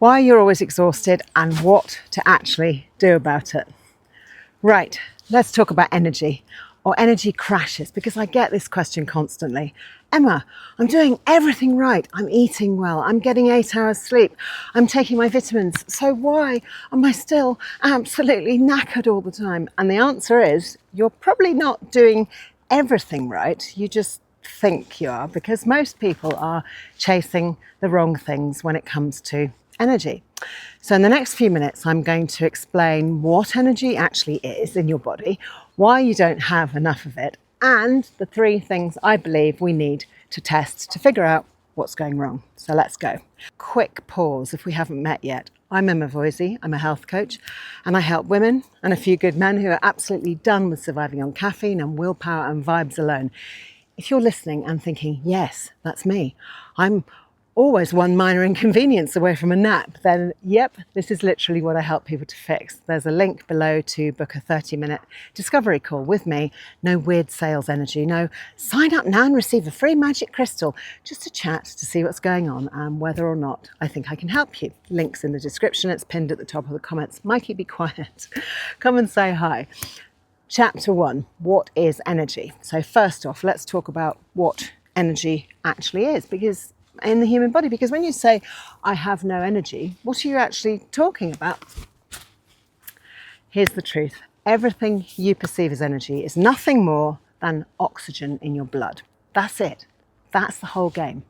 why you're always exhausted and what to actually do about it. Right, let's talk about energy or energy crashes, because I get this question constantly. Emma, I'm doing everything right. I'm eating well. I'm getting 8 hours sleep. I'm taking my vitamins. So why am I still absolutely knackered all the time? And the answer is you're probably not doing everything right. You just think you are, because most people are chasing the wrong things when it comes to energy. So in the next few minutes, I'm going to explain what energy actually is in your body, why you don't have enough of it, and the 3 things I believe we need to test to figure out what's going wrong. So let's go. Quick pause if we haven't met yet. I'm Emma Voysey, I'm a health coach, and I help women and a few good men who are absolutely done with surviving on caffeine and willpower and vibes alone. If you're listening and thinking, yes, that's me, I'm always one minor inconvenience away from a nap, then yep, this is literally what I help people to fix. There's a link below to book a 30-minute discovery call with me. No weird sales energy, no sign up now and receive a free magic crystal, just a chat to see what's going on and whether or not I think I can help you. Links in the description, it's pinned at the top of the comments. Mikey, be quiet. Come and say hi. Chapter 1, what is energy? So first off, let's talk about what energy actually is, because in the human body, because when you say I have no energy, what are you actually talking about? Here's the truth. Everything you perceive as energy is nothing more than oxygen in your blood. That's it. That's the whole game.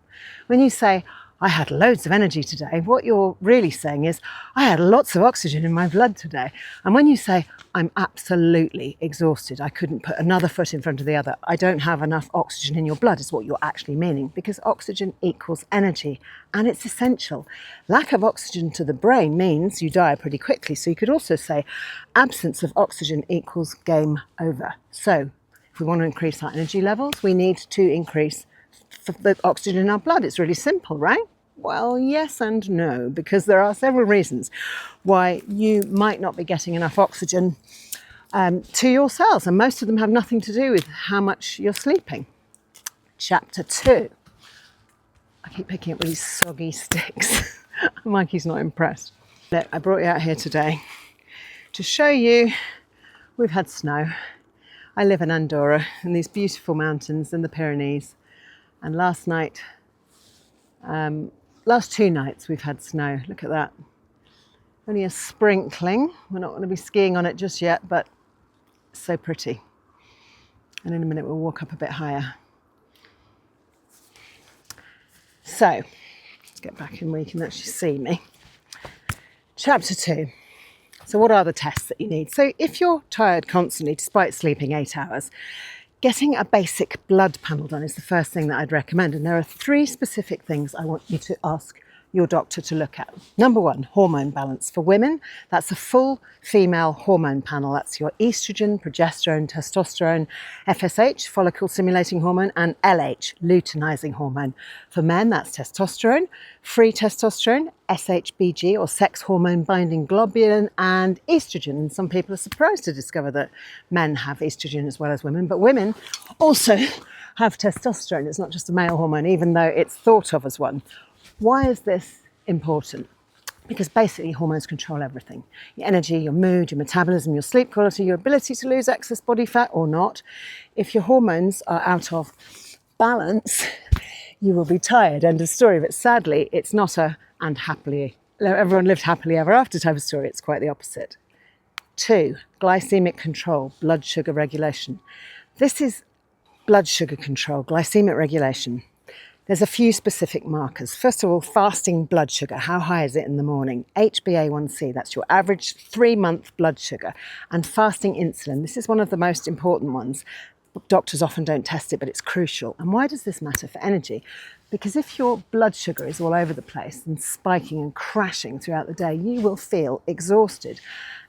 When you say I had loads of energy today, what you're really saying is I had lots of oxygen in my blood today. And when you say I'm absolutely exhausted, I couldn't put another foot in front of the other, I don't have enough oxygen in your blood, is what you're actually meaning, because oxygen equals energy and it's essential. Lack of oxygen to the brain means you die pretty quickly. So you could also say absence of oxygen equals game over. So if we want to increase our energy levels, we need to increase the oxygen in our blood. It's really simple, right? Well, yes and no, because there are several reasons why you might not be getting enough oxygen to your cells, and most of them have nothing to do with how much you're sleeping. Chapter 2. I keep picking up these soggy sticks. Mikey's not impressed. Look, I brought you out here today to show you we've had snow. I live in Andorra, in these beautiful mountains in the Pyrenees. And last 2 nights we've had snow. Look at that. Only a sprinkling. We're not going to be skiing on it just yet, but it's so pretty. And in a minute we'll walk up a bit higher. So, let's get back in where you can actually see me. Chapter 2. So what are the tests that you need? So if you're tired constantly, despite sleeping 8 hours, getting a basic blood panel done is the first thing that I'd recommend. And there are 3 specific things I want you to ask your doctor to look at. Number 1, hormone balance. For women, that's a full female hormone panel. That's your estrogen, progesterone, testosterone, FSH, follicle stimulating hormone, and LH, luteinizing hormone. For men, that's testosterone, free testosterone, SHBG or sex hormone binding globulin, and estrogen. And some people are surprised to discover that men have estrogen as well as women, but women also have testosterone. It's not just a male hormone, even though it's thought of as one. Why is this important? Because basically hormones control everything. Your energy, your mood, your metabolism, your sleep quality, your ability to lose excess body fat or not. If your hormones are out of balance, you will be tired. End of story. But sadly, it's not everyone lived happily ever after type of story. It's quite the opposite. 2, glycemic control, blood sugar regulation. This is blood sugar control, glycemic regulation. There's a few specific markers. First of all, fasting blood sugar. How high is it in the morning? HbA1c, that's your average 3-month blood sugar. And fasting insulin. This is one of the most important ones. Doctors often don't test it, but it's crucial. And why does this matter for energy? Because if your blood sugar is all over the place and spiking and crashing throughout the day, you will feel exhausted.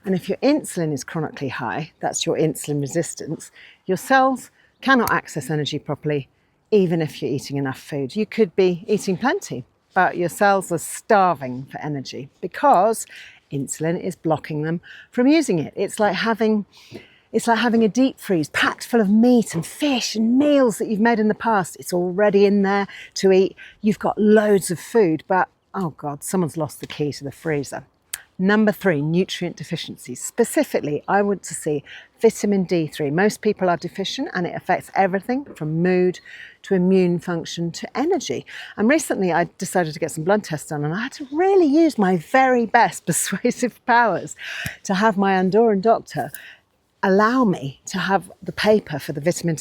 And if your insulin is chronically high, that's your insulin resistance, your cells cannot access energy properly, even if you're eating enough food. You could be eating plenty, but your cells are starving for energy because insulin is blocking them from using it. It's like having a deep freeze packed full of meat and fish and meals that you've made in the past. It's already in there to eat. You've got loads of food, but oh God, someone's lost the key to the freezer. Number 3, nutrient deficiencies. Specifically, I want to see vitamin D3. Most people are deficient and it affects everything from mood to immune function to energy. And recently I decided to get some blood tests done and I had to really use my very best persuasive powers to have my Andorran doctor allow me to have the paper for the vitamin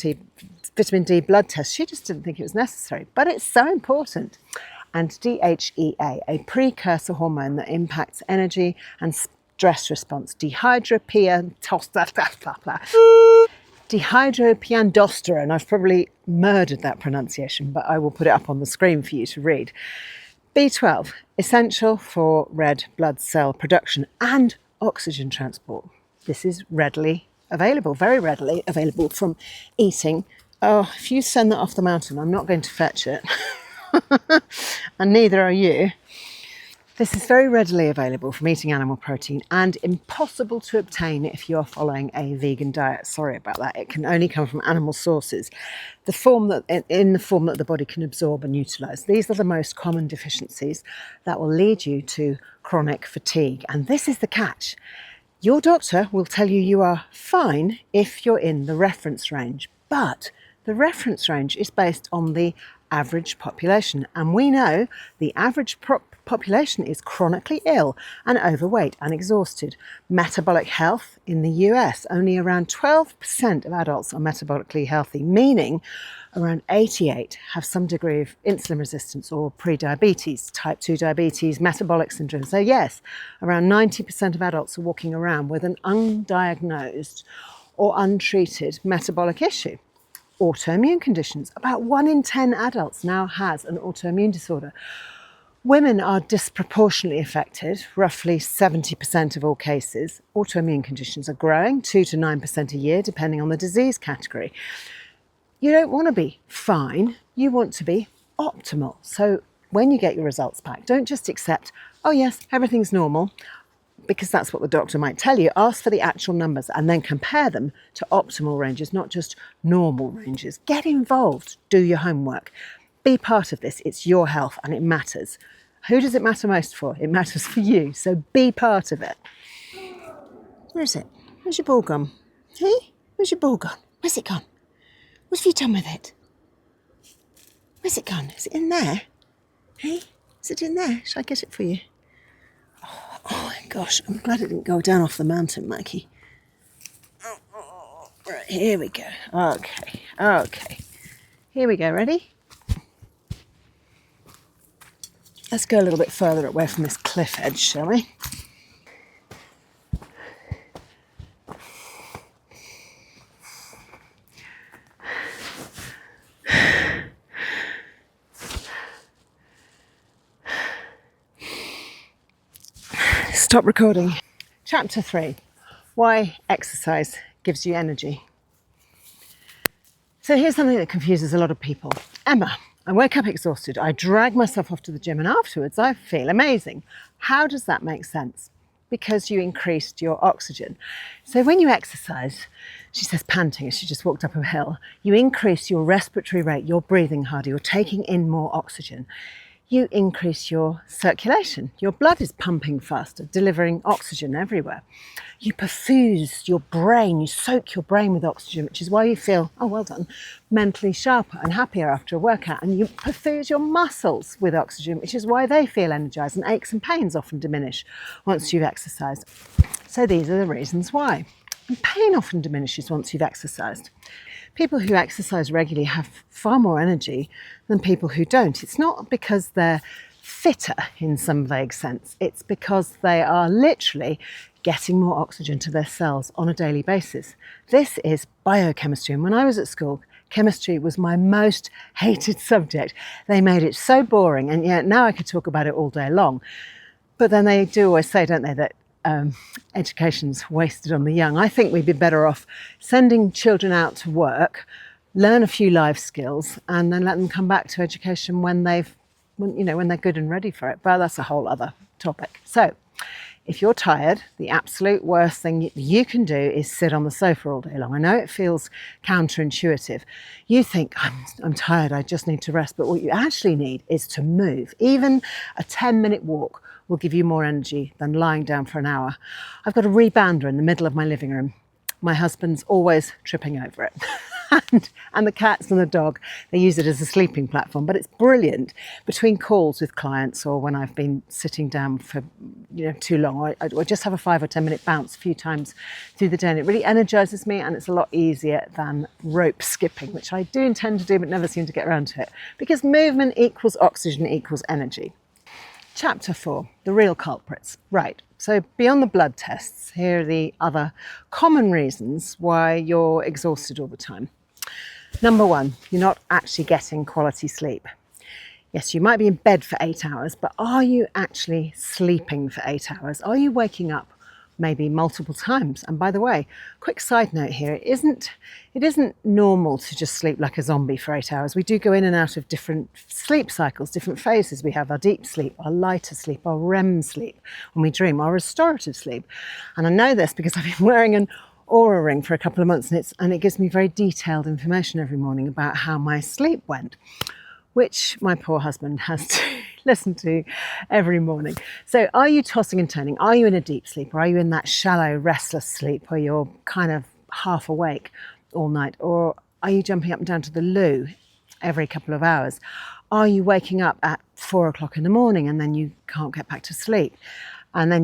D blood test. She just didn't think it was necessary, but it's so important. And DHEA, a precursor hormone that impacts energy and stress response. Dehydropiandosterone. I've probably murdered that pronunciation, but I will put it up on the screen for you to read. B12, essential for red blood cell production and oxygen transport. This is readily available, very readily available from eating. Oh, if you send that off the mountain, I'm not going to fetch it. And neither are you. This is very readily available from eating animal protein and impossible to obtain if you're following a vegan diet. Sorry about that. It can only come from animal sources, in the form that the body can absorb and utilise. These are the most common deficiencies that will lead you to chronic fatigue. And this is the catch. Your doctor will tell you you are fine if you're in the reference range, but the reference range is based on the average population. And we know the average population is chronically ill and overweight and exhausted. Metabolic health in the US, only around 12% of adults are metabolically healthy, meaning around 88 have some degree of insulin resistance or pre-diabetes, type 2 diabetes, metabolic syndrome. So yes, around 90% of adults are walking around with an undiagnosed or untreated metabolic issue. Autoimmune conditions. About 1 in 10 adults now has an autoimmune disorder. Women are disproportionately affected, roughly 70% of all cases. Autoimmune conditions are growing 2 to 9% a year, depending on the disease category. You don't want to be fine, you want to be optimal. So when you get your results back, don't just accept, oh yes, everything's normal, because that's what the doctor might tell you. Ask for the actual numbers and then compare them to optimal ranges, not just normal ranges. Get involved, do your homework. Be part of this. It's your health and it matters. Who does it matter most for? It matters for you. So be part of it. Where is it? Where's your ball gone? Hey? Where's your ball gone? Where's it gone? What have you done with it? Where's it gone? Is it in there? Hey? Is it in there? Shall I get it for you? Oh my gosh, I'm glad it didn't go down off the mountain, Mikey. Right, here we go. Okay. Here we go, ready? Let's go a little bit further away from this cliff edge, shall we? Stop recording. Chapter 3, why exercise gives you energy. So here's something that confuses a lot of people. Emma, I wake up exhausted, I drag myself off to the gym and afterwards I feel amazing. How does that make sense? Because you increased your oxygen. So when you exercise, she says panting as she just walked up a hill, you increase your respiratory rate, you're breathing harder, you're taking in more oxygen. You increase your circulation. Your blood is pumping faster, delivering oxygen everywhere. You perfuse your brain, you soak your brain with oxygen, which is why you feel, oh, well done, mentally sharper and happier after a workout. And you perfuse your muscles with oxygen, which is why they feel energized, and aches and pains often diminish once you've exercised. So these are the reasons why. And pain often diminishes once you've exercised. People who exercise regularly have far more energy than people who don't. It's not because they're fitter in some vague sense. It's because they are literally getting more oxygen to their cells on a daily basis. This is biochemistry. And when I was at school, chemistry was my most hated subject. They made it so boring, and yet now I could talk about it all day long. But then they do always say, don't they, that education's wasted on the young. I think we'd be better off sending children out to work, learn a few life skills, and then let them come back to education when they're good and ready for it. But that's a whole other topic. So If you're tired, the absolute worst thing you can do is sit on the sofa all day long. I know it feels counterintuitive. You think, I'm tired, I just need to rest. But what you actually need is to move. Even a 10-minute walk will give you more energy than lying down for an hour. I've got a rebounder in the middle of my living room. My husband's always tripping over it. and the cats and the dog, they use it as a sleeping platform, but it's brilliant between calls with clients or when I've been sitting down for too long. I just have a 5 or 10 minute bounce a few times through the day, and it really energizes me, and it's a lot easier than rope skipping, which I do intend to do but never seem to get around to it, because movement equals oxygen equals energy. Chapter 4, the real culprits. Right, so beyond the blood tests, here are the other common reasons why you're exhausted all the time. Number 1, you're not actually getting quality sleep. Yes, you might be in bed for 8 hours, but are you actually sleeping for 8 hours? Are you waking up maybe multiple times? And by the way, quick side note here, it isn't normal to just sleep like a zombie for 8 hours. We do go in and out of different sleep cycles, different phases. We have our deep sleep, our lighter sleep, our REM sleep, when we dream, our restorative sleep. And I know this because I've been wearing an Aura ring for a couple of months, and it gives me very detailed information every morning about how my sleep went, which my poor husband has to listen to every morning. So are you tossing and turning? Are you in a deep sleep, or are you in that shallow, restless sleep where you're kind of half awake all night? Or are you jumping up and down to the loo every couple of hours? Are you waking up at 4 o'clock in the morning and then you can't get back to sleep? And then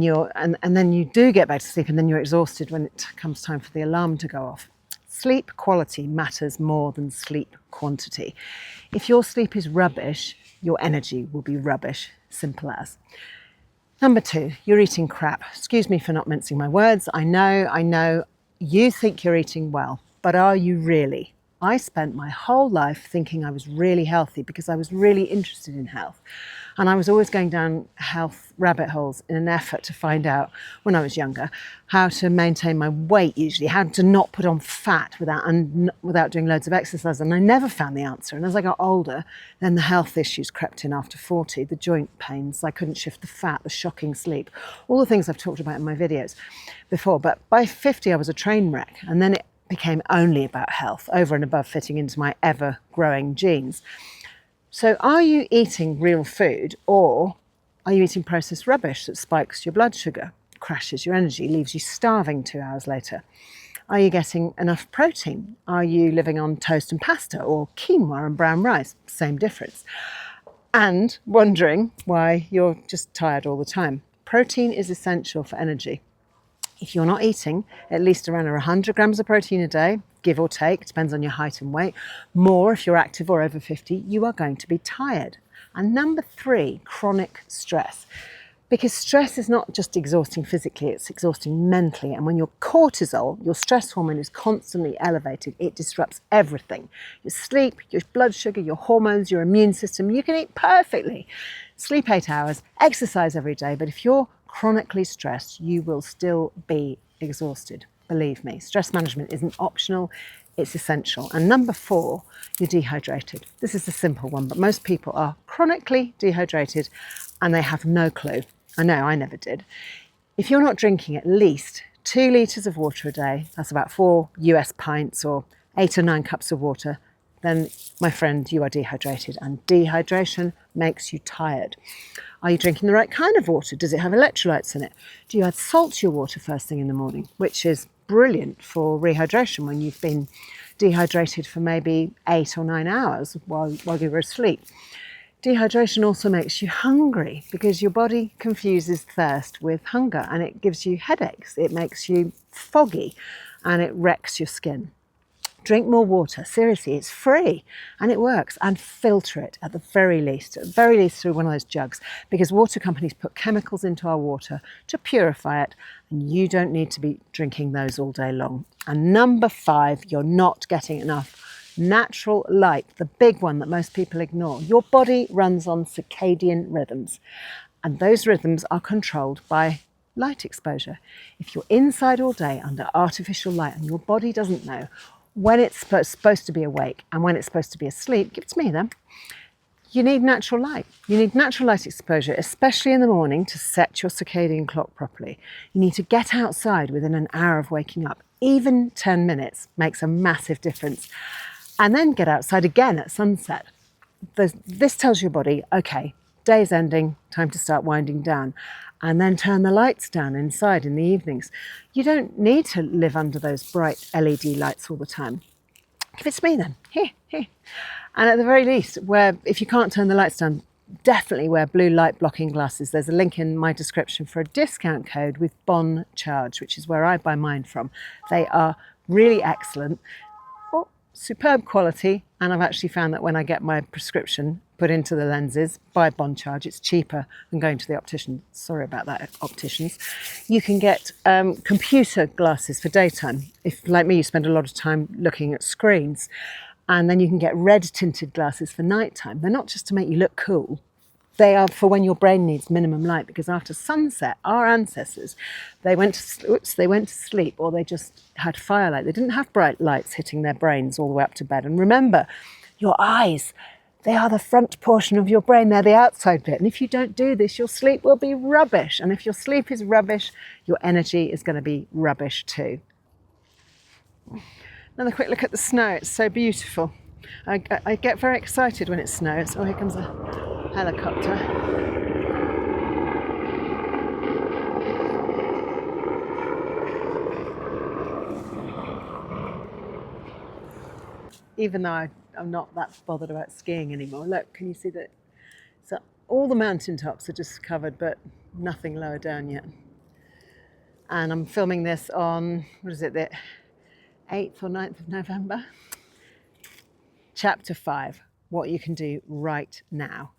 then you do get back to sleep, and then you're exhausted when it comes time for the alarm to go off. Sleep quality matters more than sleep quantity. If your sleep is rubbish, your energy will be rubbish, simple as. Number 2, you're eating crap. Excuse me for not mincing my words. I know, you think you're eating well, but are you really? I spent my whole life thinking I was really healthy because I was really interested in health. And I was always going down health rabbit holes in an effort to find out, when I was younger, how to maintain my weight usually, how to not put on fat without doing loads of exercise. And I never found the answer. And as I got older, then the health issues crept in after 40, the joint pains, I couldn't shift the fat, the shocking sleep, all the things I've talked about in my videos before. But by 50, I was a train wreck. And then it became only about health, over and above fitting into my ever-growing genes. So are you eating real food, or are you eating processed rubbish that spikes your blood sugar, crashes your energy, leaves you starving 2 hours later? Are you getting enough protein? Are you living on toast and pasta or quinoa and brown rice? Same difference. And wondering why you're just tired all the time. Protein is essential for energy. If you're not eating at least around 100 grams of protein a day, give or take, depends on your height and weight, more if you're active or over 50, you are going to be tired. And number 3, chronic stress. Because stress is not just exhausting physically, it's exhausting mentally. And when your cortisol, your stress hormone, is constantly elevated, it disrupts everything. Your sleep, your blood sugar, your hormones, your immune system. You can eat perfectly, sleep 8 hours, exercise every day, but if you're chronically stressed, you will still be exhausted. Believe me, stress management isn't optional, it's essential. And number 4, you're dehydrated. This is a simple one, but most people are chronically dehydrated and they have no clue. I know, I never did. If you're not drinking at least 2 litres of water a day, that's about 4 US pints or 8 or 9 cups of water, then, my friend, you are dehydrated, and dehydration makes you tired. Are you drinking the right kind of water? Does it have electrolytes in it? Do you add salt to your water first thing in the morning, which is brilliant for rehydration when you've been dehydrated for maybe 8 or 9 hours while you were asleep? Dehydration also makes you hungry because your body confuses thirst with hunger, and it gives you headaches. It makes you foggy and it wrecks your skin. Drink more water. Seriously, it's free and it works. And filter it at the very least through one of those jugs, because water companies put chemicals into our water to purify it, and you don't need to be drinking those all day long. And number 5, you're not getting enough natural light, the big one that most people ignore. Your body runs on circadian rhythms, and those rhythms are controlled by light exposure. If you're inside all day under artificial light and your body doesn't know when it's supposed to be awake and when it's supposed to be asleep, give it to me then. You need natural light. You need natural light exposure, especially in the morning, to set your circadian clock properly. You need to get outside within an hour of waking up. Even 10 minutes makes a massive difference. And then get outside again at sunset. This tells your body, okay, day's ending, time to start winding down. And then turn the lights down inside in the evenings. You don't need to live under those bright LED lights all the time. Give it to me then, here. And at the very least, if you can't turn the lights down, definitely wear blue light blocking glasses. There's a link in my description for a discount code with Bon Charge, which is where I buy mine from. They are really excellent, superb quality, and I've actually found that when I get my prescription put into the lenses by Bon Charge, it's cheaper than going to the optician. Sorry about that, opticians. You can get computer glasses for daytime. If, like me, you spend a lot of time looking at screens. And then you can get red tinted glasses for nighttime. They're not just to make you look cool. They are for when your brain needs minimum light, because after sunset, our ancestors, they went to sleep, or they just had firelight. They didn't have bright lights hitting their brains all the way up to bed. And remember, your eyes, they are the front portion of your brain. They're the outside bit. And if you don't do this, your sleep will be rubbish. And if your sleep is rubbish, your energy is going to be rubbish too. Another quick look at the snow. It's so beautiful. I get very excited when it snows. Oh, here comes a helicopter. Even though I'm not that bothered about skiing anymore. Look, can you see that? So all the mountain tops are just covered, but nothing lower down yet. And I'm filming this on, what is it, the 8th or 9th of November. Chapter 5, what you can do right now.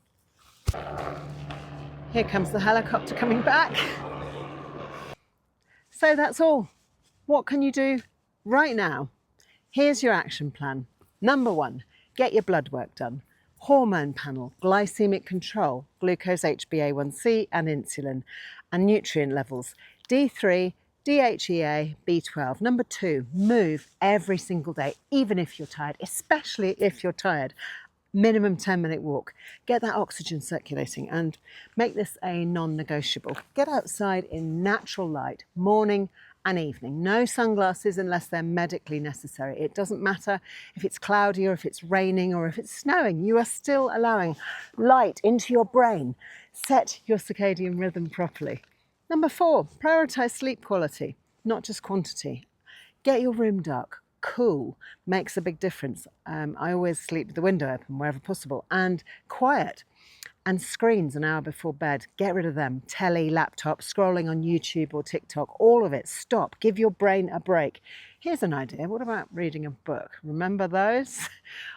Here comes the helicopter coming back. So that's all. What can you do right now? Here's your action plan. Number 1, get your blood work done. Hormone panel, glycemic control, glucose HbA1c and insulin, and nutrient levels, D3, DHEA, B12. Number 2, move every single day, even if you're tired, especially if you're tired. Minimum 10-minute walk. Get that oxygen circulating and make this a non-negotiable. Get outside in natural light, morning and evening. No sunglasses unless they're medically necessary. It doesn't matter if it's cloudy or if it's raining or if it's snowing. You are still allowing light into your brain. Set your circadian rhythm properly. Number 4, prioritise sleep quality, not just quantity. Get your room dark. Cool makes a big difference. I always sleep with the window open wherever possible, and quiet. And screens an hour before bed, get rid of them. Telly, laptop, scrolling on YouTube or TikTok, all of it. Stop. Give your brain a break. Here's an idea. What about reading a book? Remember those?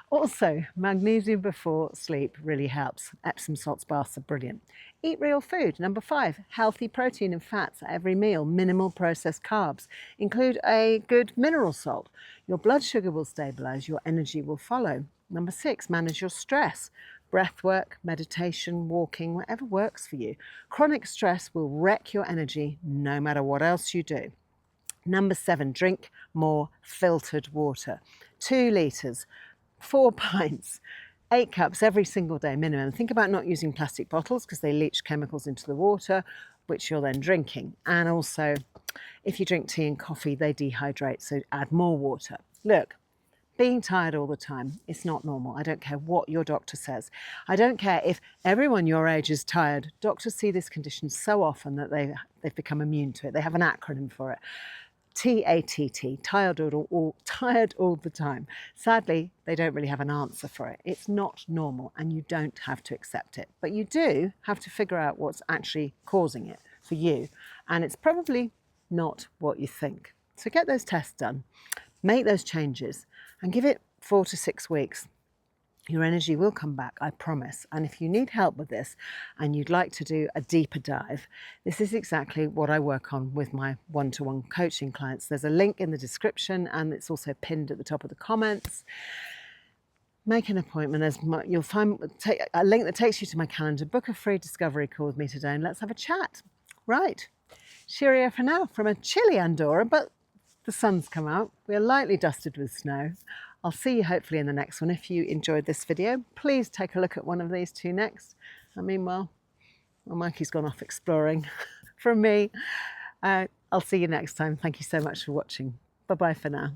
Also, magnesium before sleep really helps. Epsom salts baths are brilliant. Eat real food. Number 5, healthy protein and fats at every meal. Minimal processed carbs. Include a good mineral salt. Your blood sugar will stabilise. Your energy will follow. Number 6, manage your stress. Breath work, meditation, walking, whatever works for you. Chronic stress will wreck your energy no matter what else you do. Number 7, drink more filtered water. 2 litres, 4 pints, 8 cups every single day minimum. Think about not using plastic bottles because they leach chemicals into the water, which you're then drinking. And also, if you drink tea and coffee, they dehydrate, so add more water. Look, being tired all the time is not normal. I don't care what your doctor says. I don't care if everyone your age is tired. Doctors see this condition so often that they've become immune to it. They have an acronym for it. TATT, tired all the time. Sadly, they don't really have an answer for it. It's not normal and you don't have to accept it. But you do have to figure out what's actually causing it for you. And it's probably not what you think. So get those tests done, make those changes, and give it 4 to 6 weeks. Your energy will come back, I promise. And if you need help with this and you'd like to do a deeper dive, this is exactly what I work on with my one-to-one coaching clients. There's a link in the description and it's also pinned at the top of the comments. Make an appointment. You'll find a link that takes you to my calendar. Book a free discovery call with me today and let's have a chat. Right, cheerio for now from a chilly Andorra, but the sun's come out. We're lightly dusted with snow. I'll see you hopefully in the next one. If you enjoyed this video, please take a look at one of these two next. And meanwhile, well, Mikey's gone off exploring. From me, I'll see you next time. Thank you so much for watching. Bye-bye for now.